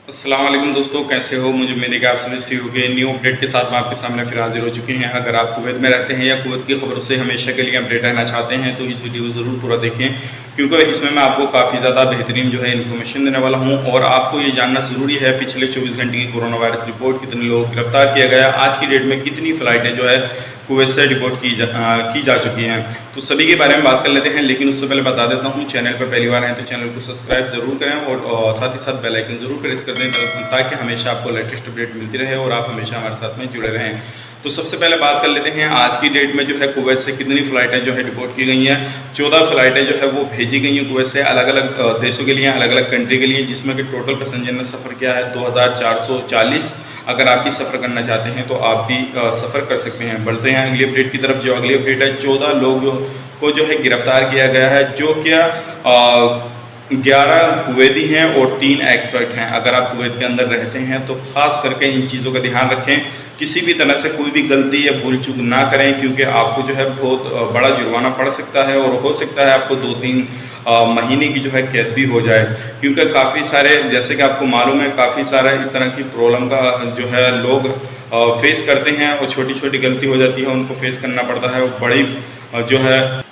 अस्सलाम वालेकुम दोस्तों, कैसे हो? मुझे उम्मीद है कि आप सभी सही होंगे। न्यू अपडेट के साथ मैं आपके सामने फिर हाजिर हो चुके हैं। अगर आप कुवैत में रहते हैं या कुवैत की खबरों से हमेशा के लिए अपडेट रहना चाहते हैं तो इस वीडियो को ज़रूर पूरा देखें, क्योंकि इसमें मैं आपको काफ़ी ज़्यादा बेहतरीन जो है इन्फॉर्मेशन देने वाला हूँ। और आपको ये जानना ज़रूरी है पिछले 24 घंटे की कोरोना वायरस रिपोर्ट, कितने लोगों को गिरफ्तार किया गया, आज की डेट में कितनी फ़्लाइटें जो है कुवैत से रिपोर्ट की जा चुकी हैं। तो सभी के बारे में बात कर लेते हैं, लेकिन उससे पहले बता देता हूँ, चैनल पर पहली बार हैं तो चैनल को सब्सक्राइब ज़रूर करें और साथ ही साथ बेल आइकन ज़रूर प्रेस कर दें ताकि हमेशा आपको लेटेस्ट अपडेट मिलती रहे और आप हमेशा हमारे साथ में जुड़े रहें। तो सबसे पहले बात कर लेते हैं, आज की डेट में जो है कुवैत से कितनी फ़्लाइटें जो है रिपोर्ट की गई हैं। 14 फ़्लाइटें जो है वो भेजी गई हैं कुवैत से अलग अलग देशों के लिए, अलग अलग कंट्री के लिए, जिसमें कि टोटल पैसेंजर ने सफ़र किया है 2440। अगर आप भी सफ़र करना चाहते हैं तो आप भी सफ़र कर सकते हैं। बढ़ते हैं अगली अपडेट की तरफ। जो अगली अपडेट है, 14 लोगों को जो है गिरफ्तार किया गया है, जो क्या 11 कुवैती हैं और 3 एक्सपर्ट हैं। अगर आप कुवैत के अंदर रहते हैं तो ख़ास करके इन चीज़ों का ध्यान रखें, किसी भी तरह से कोई भी गलती या भूल चूक ना करें, क्योंकि आपको जो है बहुत बड़ा जुर्माना पड़ सकता है और हो सकता है आपको 2-3 महीने की जो है कैद भी हो जाए। क्योंकि काफ़ी सारे, जैसे कि आपको मालूम है, काफ़ी सारा इस तरह की प्रॉब्लम का जो है लोग फेस करते हैं और छोटी छोटी गलती हो जाती है, उनको फेस करना पड़ता है और जो है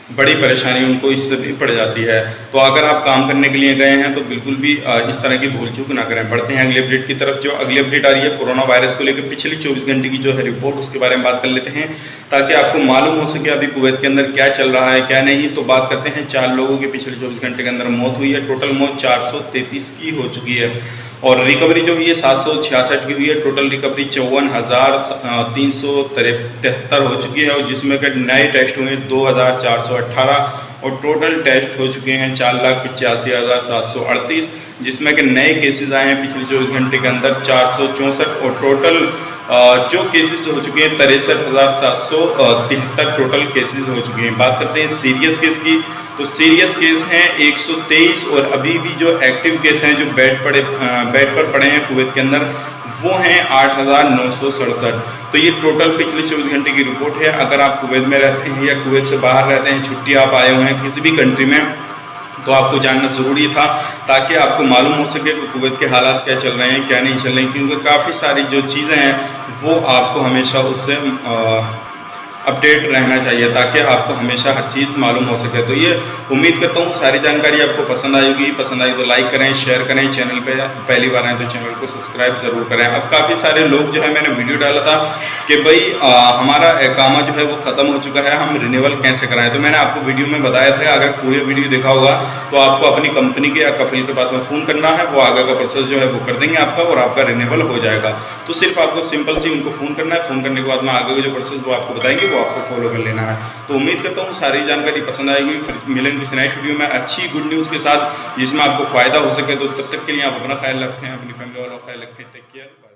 बड़ी परेशानी उनको इससे भी पड़ जाती है। तो अगर आप काम करने के लिए गए हैं तो बिल्कुल भी इस तरह की भूल चूक ना करें। बढ़ते हैं अगली अपडेट की तरफ। जो अगली अपडेट आ रही है कोरोना वायरस को लेकर पिछले 24 घंटे की जो है रिपोर्ट, उसके बारे में बात कर लेते हैं ताकि आपको मालूम हो सके अभी कुवैत के अंदर क्या चल रहा है क्या नहीं। तो बात करते हैं, 4 लोगों की पिछले 24 घंटे के अंदर मौत हुई है। टोटल मौत 433 की हो चुकी है और रिकवरी जो हुई है 766 की हुई है। टोटल रिकवरी 54,373 हो चुकी है और जिसमें कि नए टेस्ट हुए 2,418 और टोटल टेस्ट हो चुके हैं 4,85,738, जिसमें कि नए केसेस आए हैं पिछले 24 घंटे के अंदर 464 और टोटल जो केसेस हो चुके हैं 63,773 टोटल केसेस हो चुके हैं। बात करते हैं सीरियस केस की, तो सीरियस केस हैं 123 और अभी भी जो एक्टिव केस हैं जो बेड पर पड़े हैं कुवैत के अंदर वो हैं 8,967। तो ये टोटल पिछले 24 घंटे की रिपोर्ट है। अगर आप कुवैत में रहते हैं या कुवैत से बाहर रहते हैं, छुट्टी आप आए हुए हैं किसी भी कंट्री में, तो आपको जानना ज़रूरी था ताकि आपको मालूम हो सके कि कुवैत के हालात क्या चल रहे हैं क्या नहीं चल रहे हैं, क्योंकि काफ़ी सारी जो चीज़ें हैं वो आपको हमेशा उससे अपडेट रहना चाहिए ताकि आपको हमेशा हर चीज़ मालूम हो सके। तो ये उम्मीद करता हूँ सारी जानकारी आपको पसंद आएगी। पसंद आई तो लाइक करें, शेयर करें, चैनल पे पहली बार आए तो चैनल को सब्सक्राइब ज़रूर करें। अब काफ़ी सारे लोग जो है, मैंने वीडियो डाला था कि भाई हमारा एकामा जो है वो ख़त्म हो चुका है, हम रिन्यूअल कैसे कराएं। तो मैंने आपको वीडियो में बताया था, अगर पूरी वीडियो देखा होगा तो आपको अपनी कंपनी के या कफिल के पास में फ़ोन करना है, वो आगे का प्रोसेस जो है वो कर देंगे आपका और आपका रिन्यूअल हो जाएगा। तो सिर्फ आपको सिंपल सी उनको फ़ोन करना है, फ़ोन करने के बाद में आगे का जो प्रोसेस वो आपको बताएंगे, वो आपको फॉलो कर लेना है। तो उम्मीद करता हूँ सारी जानकारी पसंद आएगी। फिर मिलेंगे किसी नेक्स्ट वीडियो में अच्छी गुड न्यूज़ के साथ जिसमें आपको फ़ायदा हो सके। तो तब तक के लिए आप अपना ख्याल रखें, अपनी फैमिली वालों का ख्याल रखें। Take care.